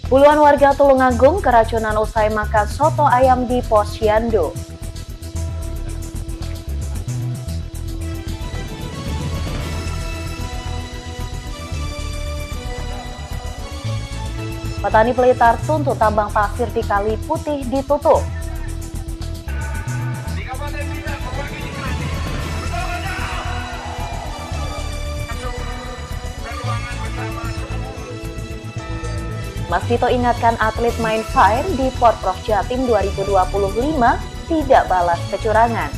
Puluhan warga Tulungagung keracunan usai makan soto ayam di Posyandu. Petani Blitar tuntut tambang pasir di Kali Putih ditutup. Mas Dito ingatkan atlet main fire di Porprov Jatim 2025 tidak balas kecurangan.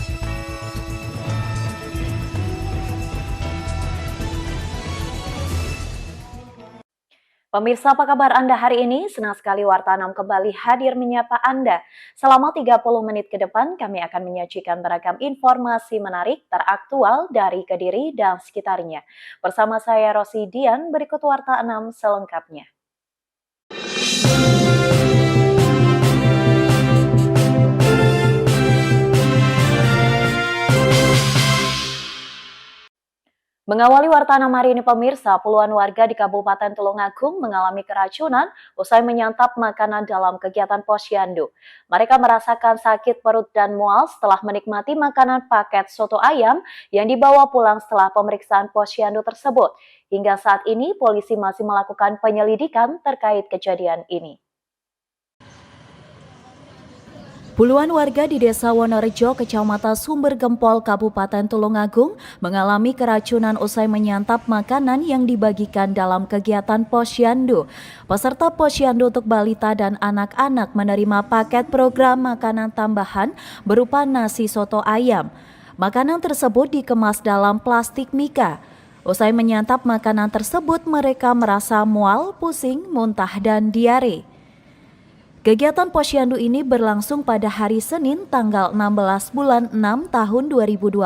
Pemirsa, apa kabar Anda hari ini? Senang sekali Warta 6 kembali hadir menyapa Anda. Selama 30 menit ke depan, kami akan menyajikan beragam informasi menarik, teraktual dari Kediri dan sekitarnya. Bersama saya Rosi Dian, berikut Warta 6 selengkapnya. Mengawali Warta 6 hari ini pemirsa, puluhan warga di Kabupaten Tulungagung mengalami keracunan usai menyantap makanan dalam kegiatan Posyandu. Mereka merasakan sakit perut dan mual setelah menikmati makanan paket soto ayam yang dibawa pulang setelah pemeriksaan Posyandu tersebut. Hingga saat ini polisi masih melakukan penyelidikan terkait kejadian ini. Puluhan warga di Desa Wonorejo, Kecamatan Sumber Gempol, Kabupaten Tulungagung mengalami keracunan usai menyantap makanan yang dibagikan dalam kegiatan Posyandu. Peserta Posyandu untuk balita dan anak-anak menerima paket program makanan tambahan berupa nasi soto ayam. Makanan tersebut dikemas dalam plastik mika. Usai menyantap makanan tersebut, mereka merasa mual, pusing, muntah, dan diare. Kegiatan Posyandu ini berlangsung pada hari Senin tanggal 16 bulan 6 tahun 2025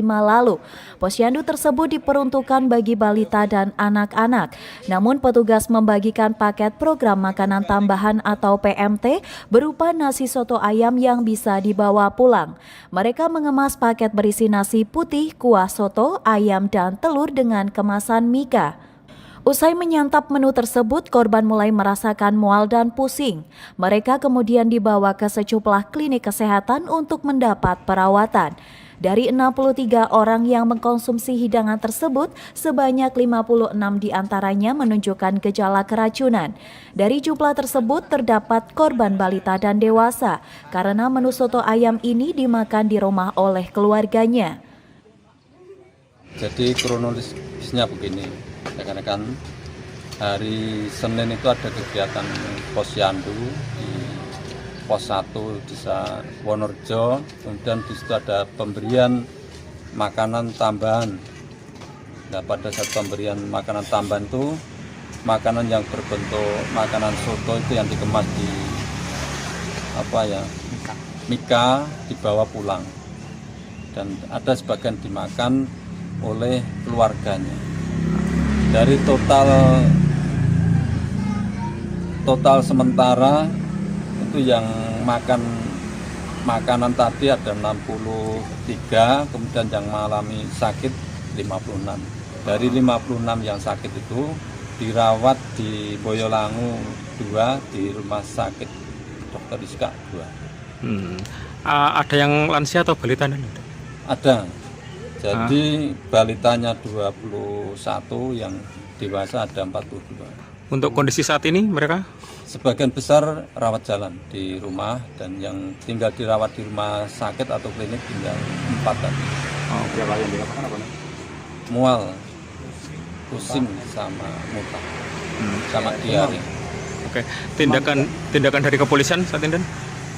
lalu. Posyandu tersebut diperuntukkan bagi balita dan anak-anak. Namun petugas membagikan paket program makanan tambahan atau PMT berupa nasi soto ayam yang bisa dibawa pulang. Mereka mengemas paket berisi nasi putih, kuah soto, ayam, dan telur dengan kemasan mika. Usai menyantap menu tersebut, korban mulai merasakan mual dan pusing. Mereka kemudian dibawa ke sejumlah klinik kesehatan untuk mendapat perawatan. Dari 63 orang yang mengkonsumsi hidangan tersebut, sebanyak 56 diantaranya menunjukkan gejala keracunan. Dari jumlah tersebut terdapat korban balita dan dewasa, karena menu soto ayam ini dimakan di rumah oleh keluarganya. Jadi kronologisnya begini, rekan-rekan, hari Senin itu ada kegiatan Posyandu di Pos 1 Desa Wonorejo, kemudian di situ ada pemberian makanan tambahan. Nah, pada saat pemberian makanan tambahan itu, makanan yang berbentuk makanan soto itu yang dikemas di mika dibawa pulang, dan ada sebagian dimakan oleh keluarganya. Dari total sementara itu yang makan makanan tadi ada 63, kemudian yang mengalami sakit 56. Dari 56 yang sakit itu dirawat di Boyolangu 2, di Rumah Sakit Dr. Rizka 2. Ada yang lansia atau balita? Ada. Jadi balitanya 21, yang dewasa ada 42. Untuk kondisi saat ini mereka? Sebagian besar rawat jalan di rumah, dan yang tinggal dirawat di rumah sakit atau klinik tinggal 4 tadi. Berapa yang dirasakan apa? Mual, pusing, sama muntah, sama diare. Oke. Tindakan dari kepolisian saat ini?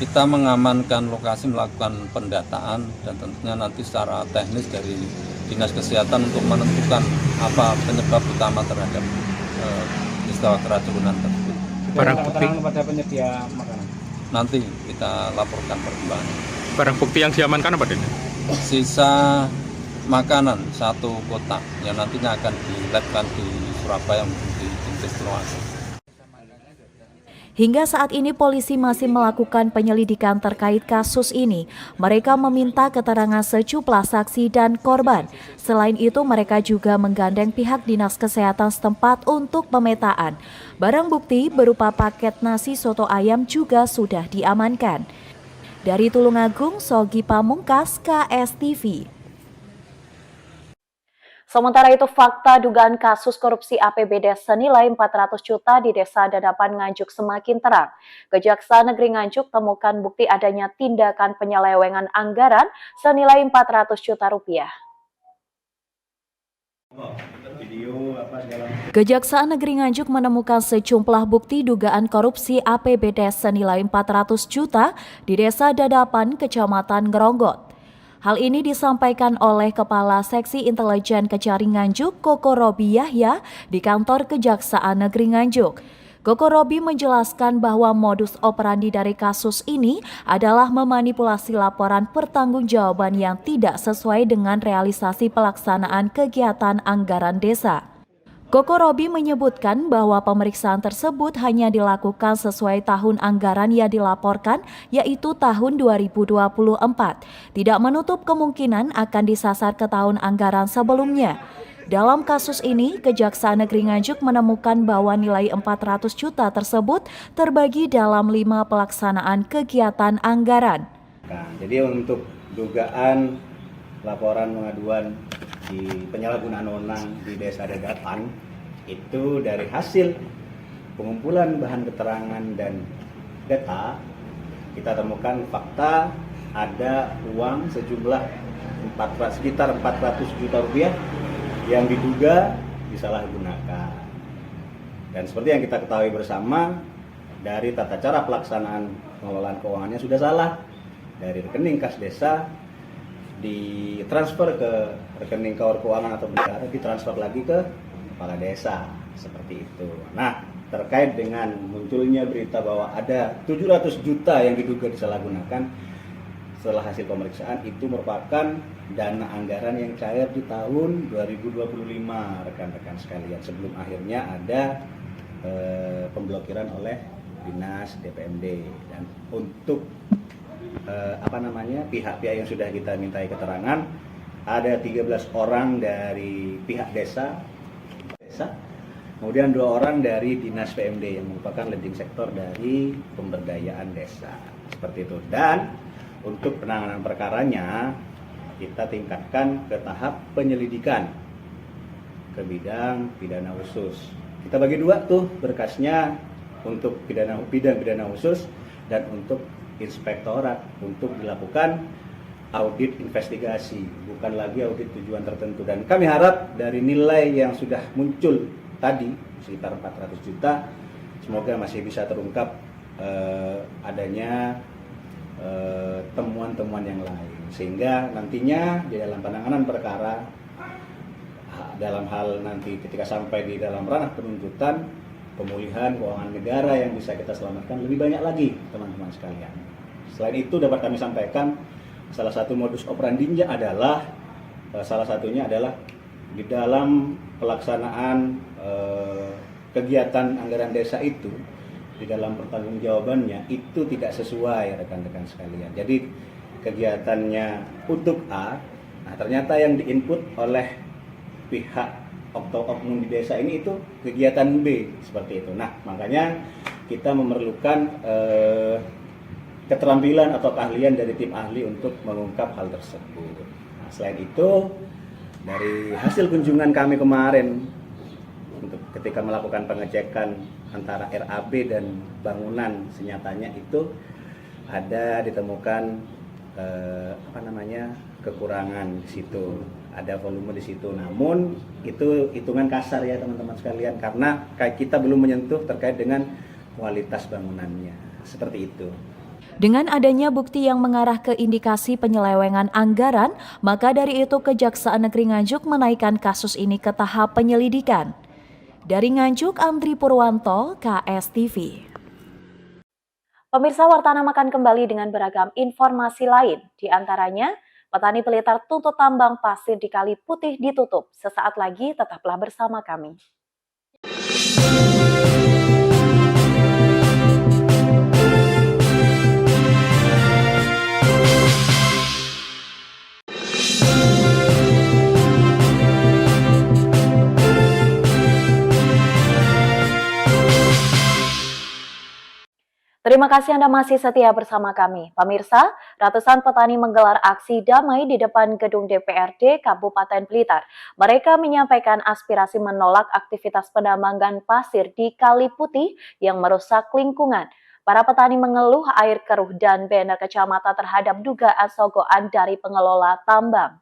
Kita mengamankan lokasi, melakukan pendataan, dan tentunya nanti secara teknis dari Dinas Kesehatan untuk menentukan apa penyebab utama terhadap peristiwa keracunan tersebut. Barang bukti kepada penyedia makanan. Nanti kita laporkan perkembangan. Barang bukti yang diamankan apa ini? Sisa makanan 1 kotak yang nantinya akan dilabkan di Surabaya untuk di Dinkes Tulungagung. Hingga saat ini polisi masih melakukan penyelidikan terkait kasus ini. Mereka meminta keterangan sejumlah saksi dan korban. Selain itu, mereka juga menggandeng pihak Dinas Kesehatan setempat untuk pemetaan. Barang bukti berupa paket nasi soto ayam juga sudah diamankan. Dari Tulungagung, Sogi Pamungkas, KSTV. Sementara itu, fakta dugaan kasus korupsi APBD senilai 400 juta di Desa Dadapan Nganjuk semakin terang. Kejaksaan Negeri Nganjuk temukan bukti adanya tindakan penyelewengan anggaran senilai 400 juta rupiah. Kejaksaan Negeri Nganjuk menemukan sejumlah bukti dugaan korupsi APBD senilai 400 juta di Desa Dadapan, Kecamatan Ngeronggot. Hal ini disampaikan oleh Kepala Seksi Intelijen Kejari Nganjuk, Koko Robi Yahya, di kantor Kejaksaan Negeri Nganjuk. Koko Robi menjelaskan bahwa modus operandi dari kasus ini adalah memanipulasi laporan pertanggungjawaban yang tidak sesuai dengan realisasi pelaksanaan kegiatan anggaran desa. Koko Robi menyebutkan bahwa pemeriksaan tersebut hanya dilakukan sesuai tahun anggaran yang dilaporkan, yaitu tahun 2024. Tidak menutup kemungkinan akan disasar ke tahun anggaran sebelumnya. Dalam kasus ini, Kejaksaan Negeri Nganjuk menemukan bahwa nilai 400 juta tersebut terbagi dalam 5 pelaksanaan kegiatan anggaran. Nah, jadi untuk dugaan laporan pengaduan di penyalahgunaan wewenang di Desa Dadapan itu dari hasil pengumpulan bahan keterangan dan data kita temukan fakta ada uang sejumlah sekitar 400 juta rupiah yang diduga disalahgunakan. Dan seperti yang kita ketahui bersama, dari tata cara pelaksanaan pengelolaan keuangannya sudah salah. Dari rekening kas desa ditransfer ke rekening keuangan atau bendahara, ditransfer lagi ke kepala desa, seperti itu. Nah, terkait dengan munculnya berita bahwa ada 700 juta yang diduga disalahgunakan, setelah hasil pemeriksaan itu merupakan dana anggaran yang cair di tahun 2025, rekan-rekan sekalian, sebelum akhirnya ada pemblokiran oleh Dinas DPMD. Dan untuk pihak-pihak yang sudah kita mintai keterangan, ada 13 orang dari pihak desa, kemudian 2 orang dari Dinas PMD yang merupakan leading sektor dari pemberdayaan desa, seperti itu. Dan untuk penanganan perkaranya kita tingkatkan ke tahap penyelidikan ke bidang pidana khusus. Kita bagi 2 tuh berkasnya, untuk bidang pidana khusus dan untuk inspektorat, untuk dilakukan audit investigasi, bukan lagi audit tujuan tertentu. Dan kami harap dari nilai yang sudah muncul tadi sekitar 400 juta, semoga masih bisa terungkap adanya temuan-temuan yang lain, sehingga nantinya di dalam penanganan perkara, dalam hal nanti ketika sampai di dalam ranah penuntutan, pemulihan keuangan negara yang bisa kita selamatkan lebih banyak lagi, teman-teman sekalian. Selain itu dapat kami sampaikan, salah satu modus operandinya adalah di dalam pelaksanaan kegiatan anggaran desa itu, di dalam pertanggungjawabannya itu tidak sesuai, rekan-rekan sekalian. Jadi kegiatannya untuk A, nah ternyata yang diinput oleh pihak oknum di desa ini itu kegiatan B, seperti itu. Nah, makanya kita memerlukan keterampilan atau keahlian dari tim ahli untuk mengungkap hal tersebut. Nah, selain itu, dari hasil kunjungan kami kemarin untuk ketika melakukan pengecekan antara RAB dan bangunan, senyatanya itu ada ditemukan kekurangan di situ, ada volume di situ. Namun itu hitungan kasar ya teman-teman sekalian, karena kita belum menyentuh terkait dengan kualitas bangunannya, seperti itu. Dengan adanya bukti yang mengarah ke indikasi penyelewengan anggaran, maka dari itu Kejaksaan Negeri Nganjuk menaikkan kasus ini ke tahap penyelidikan. Dari Nganjuk, Andri Purwanto, KSTV. Pemirsa, Wartana akan kembali dengan beragam informasi lain. Di antaranya, petani Blitar tuntut tambang pasir di Kali Putih ditutup. Sesaat lagi, tetaplah bersama kami. Terima kasih Anda masih setia bersama kami. Pemirsa, ratusan petani menggelar aksi damai di depan gedung DPRD Kabupaten Blitar. Mereka menyampaikan aspirasi menolak aktivitas penambangan pasir di Kali Putih yang merusak lingkungan. Para petani mengeluh air keruh dan banner kecamatan terhadap dugaan sogokan dari pengelola tambang.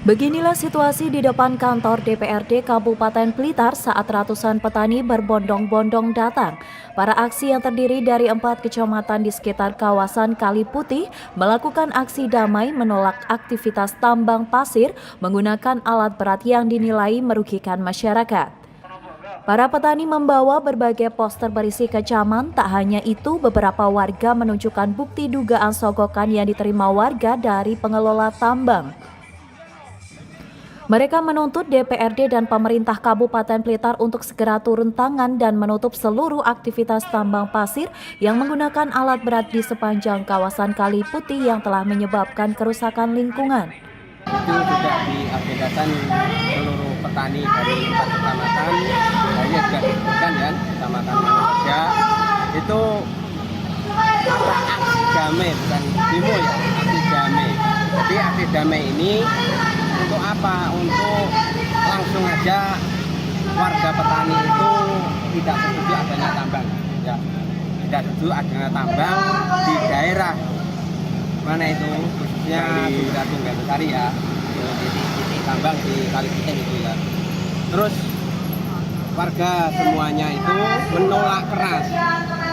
Beginilah situasi di depan kantor DPRD Kabupaten Blitar saat ratusan petani berbondong-bondong datang. Para aksi yang terdiri dari 4 kecamatan di sekitar kawasan Kali Putih melakukan aksi damai menolak aktivitas tambang pasir menggunakan alat berat yang dinilai merugikan masyarakat. Para petani membawa berbagai poster berisi kecaman. Tak hanya itu, beberapa warga menunjukkan bukti dugaan sogokan yang diterima warga dari pengelola tambang. Mereka menuntut DPRD dan pemerintah Kabupaten Blitar untuk segera turun tangan dan menutup seluruh aktivitas tambang pasir yang menggunakan alat berat di sepanjang kawasan Kali Putih yang telah menyebabkan kerusakan lingkungan. Itu sudah diagendakan seluruh petani dari 4 kecamatan, hanya juga disebutkan ya, kecamatan Manusia, itu apa aksi damai, bukan demo ya, aksi damai. Jadi aksi damai ini untuk apa? Untuk langsung aja warga petani itu tidak setuju adanya tambang, ya, tidak setuju adanya tambang di daerah mana itu, khususnya di Tunggal Besari ya, titik tambang di Kali Putih itu ya. Terus warga semuanya itu menolak keras.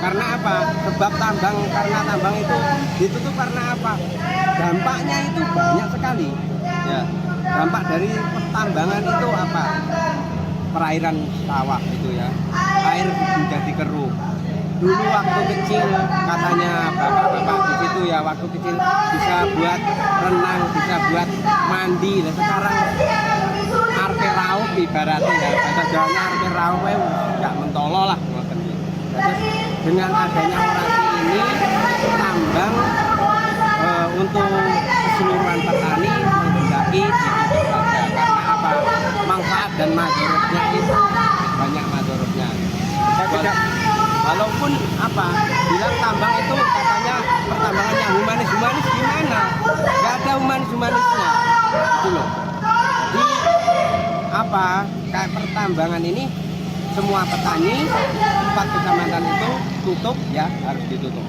Karena apa? Sebab karena tambang itu ditutup karena apa? Dampaknya itu banyak sekali. Ya, dampak dari pertambangan itu apa? Perairan sawah itu ya, air menjadi keruh. Dulu waktu kecil katanya bapak-bapak di situ ya, waktu kecil bisa buat renang, bisa buat mandi. Dan sekarang arpe raup ibaratnya ya, bahasa Jawanya arpe raup nggak mentolo lah. Jadi dengan adanya orasi ini, tambang untuk keseluruhan petani menghendaki ditutup saja. Karena apa? Manfaat dan madorotnya itu banyak madorotnya. Walaupun apa, bilang tambang itu katanya pertambangannya humanis gimana? Gak ada humanisnya, gitu loh. Jadi apa? Kayak pertambangan ini semua petani 4 kecamatan itu tutup ya, harus ditutup.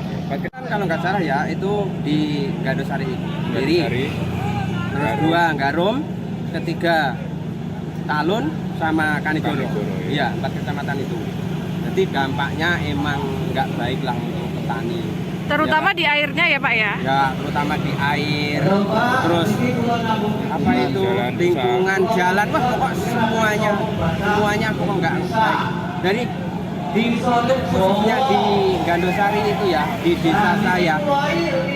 Kalau nggak salah ya itu di Gandosari sendiri, terus 2 Garum, ketiga Talun sama Kanigoro. Iya, 4 kecamatan itu. Jadi dampaknya emang nggak baik lah untuk petani. Terutama ya, di airnya ya Pak ya? Ya, terutama di air, terus apa itu lingkungan jalan, wah pokok semuanya pokok nggak baik. Dari untuk khususnya di Gandosari itu ya, di desa saya,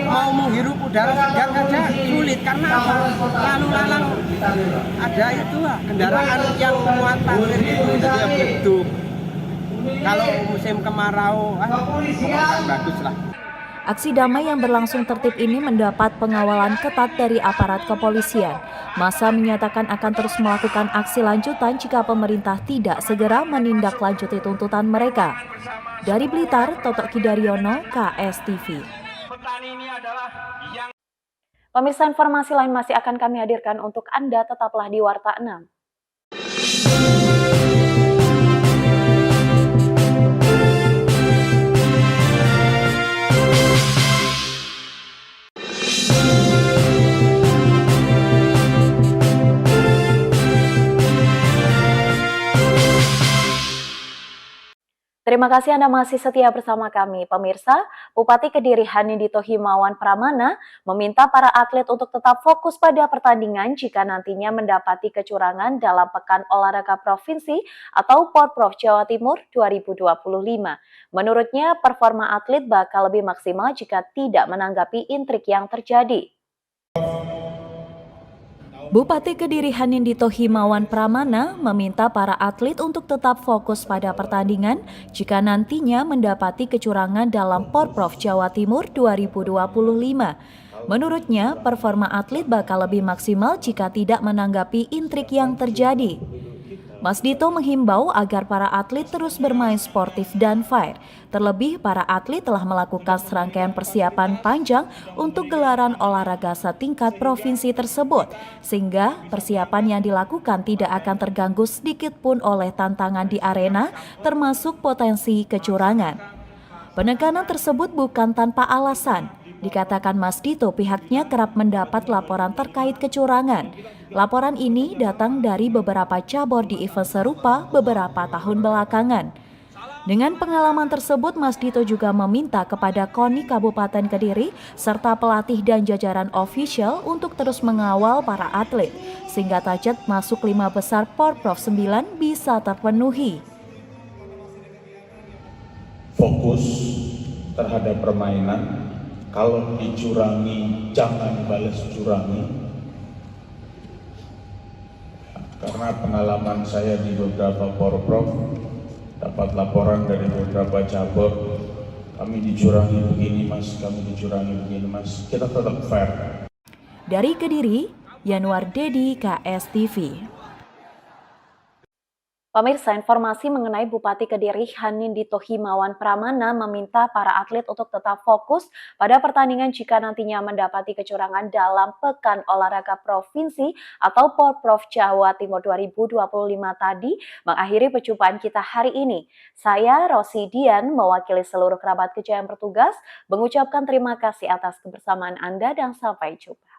mau menghirup udara segar saja sulit karena apa? Lalu lalang ada itu kendaraan yang muat pasir itu jadi beduk. Kalau musim kemarau, bagus lah. Aksi damai yang berlangsung tertib ini mendapat pengawalan ketat dari aparat kepolisian. Massa menyatakan akan terus melakukan aksi lanjutan jika pemerintah tidak segera menindaklanjuti tuntutan mereka. Dari Blitar, Toto Kidaryono, KSTV. Pemirsa, informasi lain masih akan kami hadirkan untuk Anda, tetaplah di Warta 6. Terima kasih Anda masih setia bersama kami. Pemirsa, Bupati Kediri Hanindito Himawan Pramana meminta para atlet untuk tetap fokus pada pertandingan jika nantinya mendapati kecurangan dalam Pekan Olahraga Provinsi atau Porprov Jawa Timur 2025. Menurutnya, performa atlet bakal lebih maksimal jika tidak menanggapi intrik yang terjadi. Bupati Kediri Hanindito Himawan Pramana meminta para atlet untuk tetap fokus pada pertandingan jika nantinya mendapati kecurangan dalam Porprov Jawa Timur 2025. Menurutnya, performa atlet bakal lebih maksimal jika tidak menanggapi intrik yang terjadi. Mas Dito menghimbau agar para atlet terus bermain sportif dan fair. Terlebih, para atlet telah melakukan serangkaian persiapan panjang untuk gelaran olahraga setingkat provinsi tersebut, sehingga persiapan yang dilakukan tidak akan terganggu sedikit pun oleh tantangan di arena, termasuk potensi kecurangan. Penekanan tersebut bukan tanpa alasan. Dikatakan Mas Dito, pihaknya kerap mendapat laporan terkait kecurangan. Laporan ini datang dari beberapa cabur di event serupa beberapa tahun belakangan. Dengan pengalaman tersebut, Mas Dito juga meminta kepada KONI Kabupaten Kediri serta pelatih dan jajaran ofisial untuk terus mengawal para atlet, sehingga target masuk 5 besar Porprov 9 bisa terpenuhi. Fokus terhadap permainan, kalau dicurangi jangan balas curangi, karena pengalaman saya di beberapa Porprov dapat laporan dari beberapa cabur, kami dicurangi begini mas, kami dicurangi begini mas, kita tetap fair. Dari Kediri, Yanuar Dedi, KS TV. Pemirsa, informasi mengenai Bupati Kediri Hanindito Himawan Pramana meminta para atlet untuk tetap fokus pada pertandingan jika nantinya mendapati kecurangan dalam Pekan Olahraga Provinsi atau Porprov Jawa Timur 2025 tadi mengakhiri perjumpaan kita hari ini. Saya Rosi Dian mewakili seluruh kerabat kerja yang bertugas mengucapkan terima kasih atas kebersamaan Anda dan sampai jumpa.